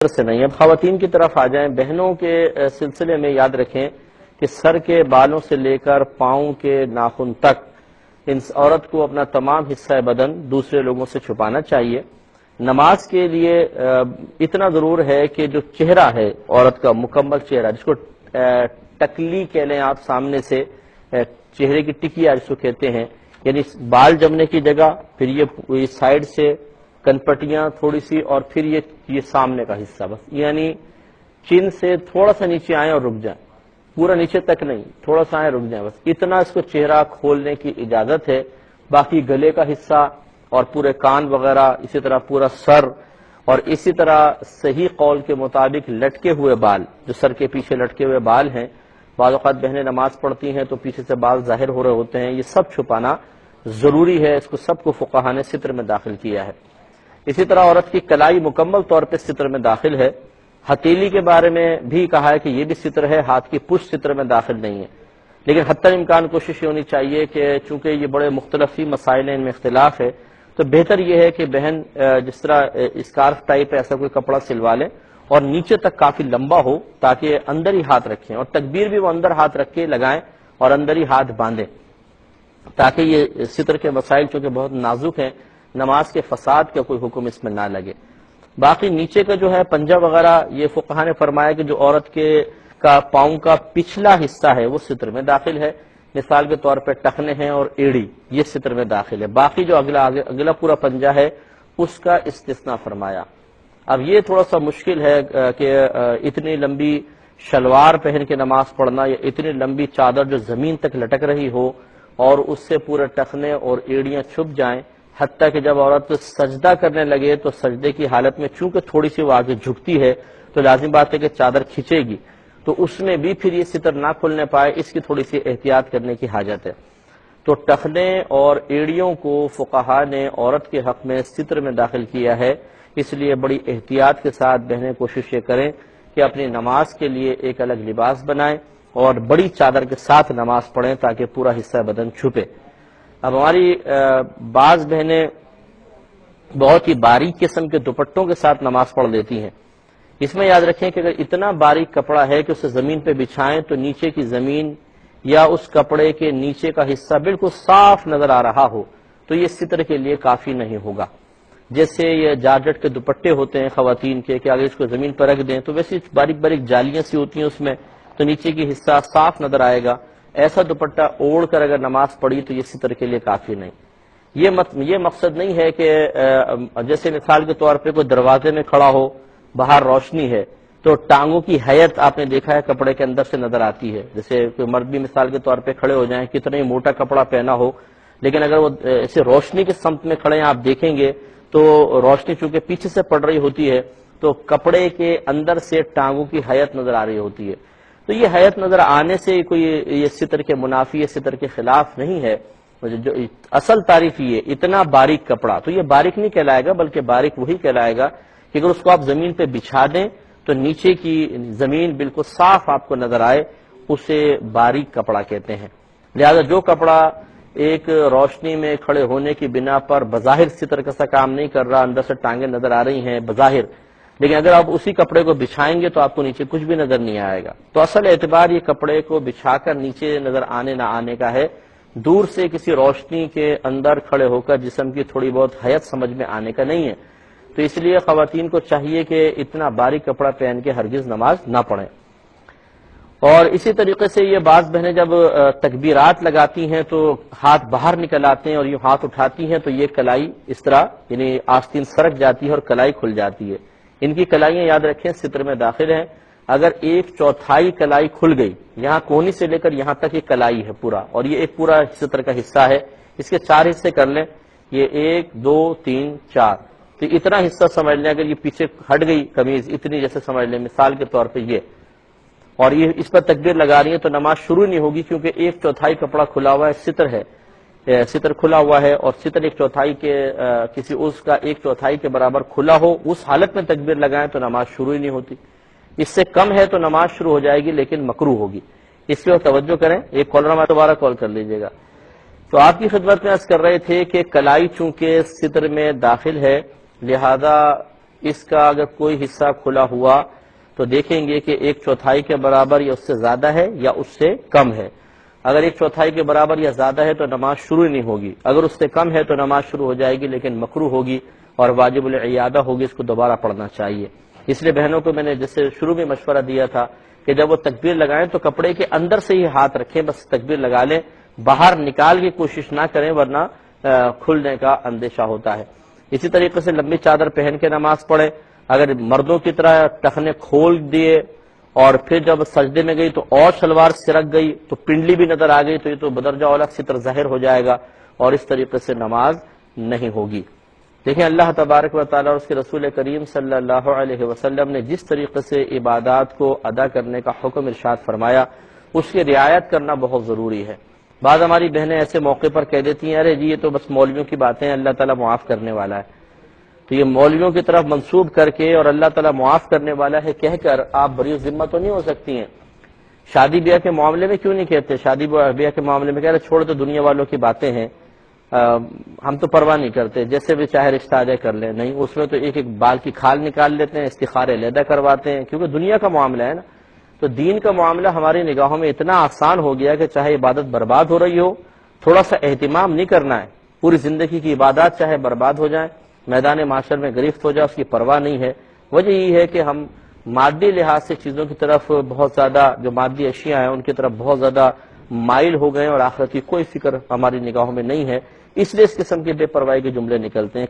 سے نہیں. اب خواتین کی طرف آ جائیں. بہنوں کے سلسلے میں یاد رکھیں کہ سر کے بالوں سے لے کر پاؤں کے ناخن تک ان عورت کو اپنا تمام حصہ بدن دوسرے لوگوں سے چھپانا چاہیے. نماز کے لیے اتنا ضرور ہے کہ جو چہرہ ہے عورت کا مکمل چہرہ، جس کو ٹکلی کہہ لیں آپ، سامنے سے چہرے کی ٹکیا جس کو کہتے ہیں، یعنی بال جمنے کی جگہ، پھر یہ سائڈ سے کنپٹیاں تھوڑی سی، اور پھر یہ سامنے کا حصہ، بس یعنی چین سے تھوڑا سا نیچے آئیں اور رک جائیں، پورا نیچے تک نہیں، تھوڑا سا آئیں رک جائیں، بس اتنا اس کو چہرہ کھولنے کی اجازت ہے. باقی گلے کا حصہ اور پورے کان وغیرہ، اسی طرح پورا سر، اور اسی طرح صحیح قول کے مطابق لٹکے ہوئے بال، جو سر کے پیچھے لٹکے ہوئے بال ہیں، بعض اوقات بہنیں نماز پڑھتی ہیں تو پیچھے سے بال ظاہر ہو رہے ہوتے ہیں، یہ سب چھپانا ضروری ہے. اس کو سب کو فقہاء نے ستر میں داخل کیا ہے. اسی طرح عورت کی کلائی مکمل طور پہ ستر میں داخل ہے. ہتھیلی کے بارے میں بھی کہا ہے کہ یہ بھی ستر ہے، ہاتھ کی پشت ستر میں داخل نہیں ہے. لیکن حتی الامکان کوشش یہ ہونی چاہیے کہ چونکہ یہ بڑے مختلف مسائل ہیں، ان میں اختلاف ہے، تو بہتر یہ ہے کہ بہن جس طرح اسکارف ٹائپ ایسا کوئی کپڑا سلوا لیں اور نیچے تک کافی لمبا ہو، تاکہ اندر ہی ہاتھ رکھیں، اور تکبیر بھی وہ اندر ہاتھ رکھ کے لگائیں اور اندر ہی ہاتھ باندھیں، تاکہ یہ ستر کے مسائل چونکہ بہت نازک ہیں، نماز کے فساد کا کوئی حکم اس میں نہ لگے. باقی نیچے کا جو ہے پنجہ وغیرہ، یہ فقہاء نے فرمایا کہ جو عورت کا پاؤں کا پچھلا حصہ ہے وہ ستر میں داخل ہے. مثال کے طور پہ ٹخنے ہیں اور ایڑی، یہ ستر میں داخل ہے. باقی جو اگلا پورا پنجہ ہے اس کا استثناء فرمایا. اب یہ تھوڑا سا مشکل ہے کہ اتنی لمبی شلوار پہن کے نماز پڑھنا، یا اتنی لمبی چادر جو زمین تک لٹک رہی ہو اور اس سے پورے ٹخنے اور ایڑیاں چھپ جائیں، حتیٰ کہ جب عورت سجدہ کرنے لگے تو سجدے کی حالت میں چونکہ تھوڑی سی وہ آگے جھکتی ہے تو لازم بات ہے کہ چادر کھینچے گی، تو اس میں بھی پھر یہ ستر نہ کھلنے پائے، اس کی تھوڑی سی احتیاط کرنے کی حاجت ہے. تو ٹخنے اور ایڑیوں کو فقہاء نے عورت کے حق میں ستر میں داخل کیا ہے. اس لیے بڑی احتیاط کے ساتھ بہنیں کوشش یہ کریں کہ اپنی نماز کے لیے ایک الگ لباس بنائیں اور بڑی چادر کے ساتھ نماز پڑھیں تاکہ پورا حصہ بدن چھپے. اب ہماری بعض بہنیں بہت ہی باریک قسم کے دوپٹوں کے ساتھ نماز پڑھ لیتی ہیں. اس میں یاد رکھیں کہ اگر اتنا باریک کپڑا ہے کہ اسے زمین پہ بچھائیں تو نیچے کی زمین یا اس کپڑے کے نیچے کا حصہ بالکل صاف نظر آ رہا ہو تو یہ ستر کے لیے کافی نہیں ہوگا. جیسے یہ جارجٹ کے دوپٹے ہوتے ہیں خواتین کے کہ اگر اس کو زمین پر رکھ دیں تو ویسے باریک باریک جالیاں سی ہوتی ہیں اس میں، تو نیچے کی حصہ صاف نظر آئے گا. ایسا دوپٹہ اوڑھ کر اگر نماز پڑھی تو یہ ستر کے لیے کافی نہیں. یہ مقصد نہیں ہے کہ جیسے مثال کے طور پہ کوئی دروازے میں کھڑا ہو، باہر روشنی ہے تو ٹانگوں کی حیت آپ نے دیکھا ہے کپڑے کے اندر سے نظر آتی ہے. جیسے کوئی مرد بھی مثال کے طور پہ کھڑے ہو جائیں، کتنا ہی موٹا کپڑا پہنا ہو، لیکن اگر وہ ایسے روشنی کے سمت میں کھڑے ہیں آپ دیکھیں گے تو روشنی چونکہ پیچھے سے پڑ رہی ہوتی ہے تو کپڑے کے اندر سے ٹانگوں کی حیت نظر آ رہی ہوتی ہے. تو یہ حیت نظر آنے سے کوئی یہ ستر کے منافی، ستر کے خلاف نہیں ہے. جو اصل تعریف یہ اتنا باریک کپڑا، تو یہ باریک نہیں کہلائے گا بلکہ باریک وہی کہلائے گا کہ اگر اس کو آپ زمین پہ بچھا دیں تو نیچے کی زمین بالکل صاف آپ کو نظر آئے، اسے باریک کپڑا کہتے ہیں. لہذا جو کپڑا ایک روشنی میں کھڑے ہونے کی بنا پر بظاہر ستر کا سا کام نہیں کر رہا، اندر سے ٹانگیں نظر آ رہی ہیں بظاہر، لیکن اگر آپ اسی کپڑے کو بچھائیں گے تو آپ کو نیچے کچھ بھی نظر نہیں آئے گا. تو اصل اعتبار یہ کپڑے کو بچھا کر نیچے نظر آنے نہ آنے کا ہے، دور سے کسی روشنی کے اندر کھڑے ہو کر جسم کی تھوڑی بہت حیت سمجھ میں آنے کا نہیں ہے. تو اس لیے خواتین کو چاہیے کہ اتنا باریک کپڑا پہن کے ہرگز نماز نہ پڑھیں. اور اسی طریقے سے یہ بعض بہنیں جب تکبیرات لگاتی ہیں تو ہاتھ باہر نکل آتے ہیں اور یہ ہاتھ اٹھاتی ہیں تو یہ کلائی اس طرح یعنی آستین سرک جاتی ہے اور کلائی کھل جاتی ہے. ان کی کلائیاں یاد رکھیں ستر میں داخل ہیں. اگر 1/4 کلائی کھل گئی، یہاں کونی سے لے کر یہاں تک یہ کلائی ہے پورا، اور یہ ایک پورا ستر کا حصہ ہے، اس کے 4 حصے کر لیں، یہ 1 2 3 4، تو اتنا حصہ سمجھ لیں. اگر یہ پیچھے ہٹ گئی قمیض اتنی، جیسے سمجھ لیں مثال کے طور پہ یہ، اور یہ اس پر تکبیر لگا رہی ہے تو نماز شروع نہیں ہوگی کیونکہ 1/4 کپڑا کھلا ہوا ہے، ستر ہے، ستر کھلا ہوا ہے، اور ستر 1/4 کے کسی عضو کا 1/4 کے برابر کھلا ہو، اس حالت میں تکبیر لگائیں تو نماز شروع ہی نہیں ہوتی. اس سے کم ہے تو نماز شروع ہو جائے گی لیکن مکروہ ہوگی. اس پہ توجہ کریں. ایک کالر ہمارا دوبارہ کال کر لیجیے گا. تو آپ کی خدمت میں عرض کر رہے تھے کہ کلائی چونکہ ستر میں داخل ہے لہذا اس کا اگر کوئی حصہ کھلا ہوا تو دیکھیں گے کہ 1/4 کے برابر یا اس سے زیادہ ہے یا اس سے کم ہے. اگر 1/4 کے برابر یا زیادہ ہے تو نماز شروع نہیں ہوگی. اگر اس سے کم ہے تو نماز شروع ہو جائے گی لیکن مکروہ ہوگی اور واجب الاعادہ ہوگی، اس کو دوبارہ پڑھنا چاہیے. اس لیے بہنوں کو میں نے جیسے شروع میں مشورہ دیا تھا کہ جب وہ تکبیر لگائیں تو کپڑے کے اندر سے ہی ہاتھ رکھیں، بس تکبیر لگا لیں، باہر نکال کی کوشش نہ کریں ورنہ کھلنے کا اندیشہ ہوتا ہے. اسی طریقے سے لمبی چادر پہن کے نماز پڑھیں. اگر مردوں کی طرح ٹخنے کھول دیے اور پھر جب سجدے میں گئی تو اور شلوار سرک گئی تو پنڈلی بھی نظر آ گئی تو یہ تو بدرجہ اولا ستر ظاہر ہو جائے گا اور اس طریقے سے نماز نہیں ہوگی. دیکھیں اللہ تبارک و تعالیٰ اور اس کے رسول کریم صلی اللہ علیہ وسلم نے جس طریقے سے عبادات کو ادا کرنے کا حکم ارشاد فرمایا اس کی رعایت کرنا بہت ضروری ہے. بعض ہماری بہنیں ایسے موقع پر کہہ دیتی ہیں ارے جی یہ تو بس مولویوں کی باتیں ہیں، اللہ تعالیٰ معاف کرنے والا ہے. تو یہ مولویوں کی طرف منسوب کر کے اور اللہ تعالیٰ معاف کرنے والا ہے کہہ کر آپ بری ذمہ تو نہیں ہو سکتی ہیں. شادی بیاہ کے معاملے میں کیوں نہیں کہتے؟ شادی بیاہ کے معاملے میں کہہ رہے چھوڑ تو دنیا والوں کی باتیں ہیں، ہم تو پرواہ نہیں کرتے، جیسے بھی چاہے رشتہ ادا کر لیں. نہیں، اس میں تو ایک ایک بال کی کھال نکال لیتے ہیں، استخارے علیحدہ کرواتے ہیں کیونکہ دنیا کا معاملہ ہے نا. تو دین کا معاملہ ہماری نگاہوں میں اتنا آسان ہو گیا کہ چاہے عبادت برباد ہو رہی ہو تھوڑا سا اہتمام نہیں کرنا ہے، پوری زندگی کی عبادات چاہے برباد ہو جائیں، میدان معاشر میں گرفت ہو جائے، اس کی پرواہ نہیں ہے. وجہ یہ ہے کہ ہم مادی لحاظ سے چیزوں کی طرف بہت زیادہ، جو مادی اشیاء ہیں ان کی طرف بہت زیادہ مائل ہو گئے اور آخرت کی کوئی فکر ہماری نگاہوں میں نہیں ہے، اس لیے اس قسم کے بے پرواہی کے جملے نکلتے ہیں.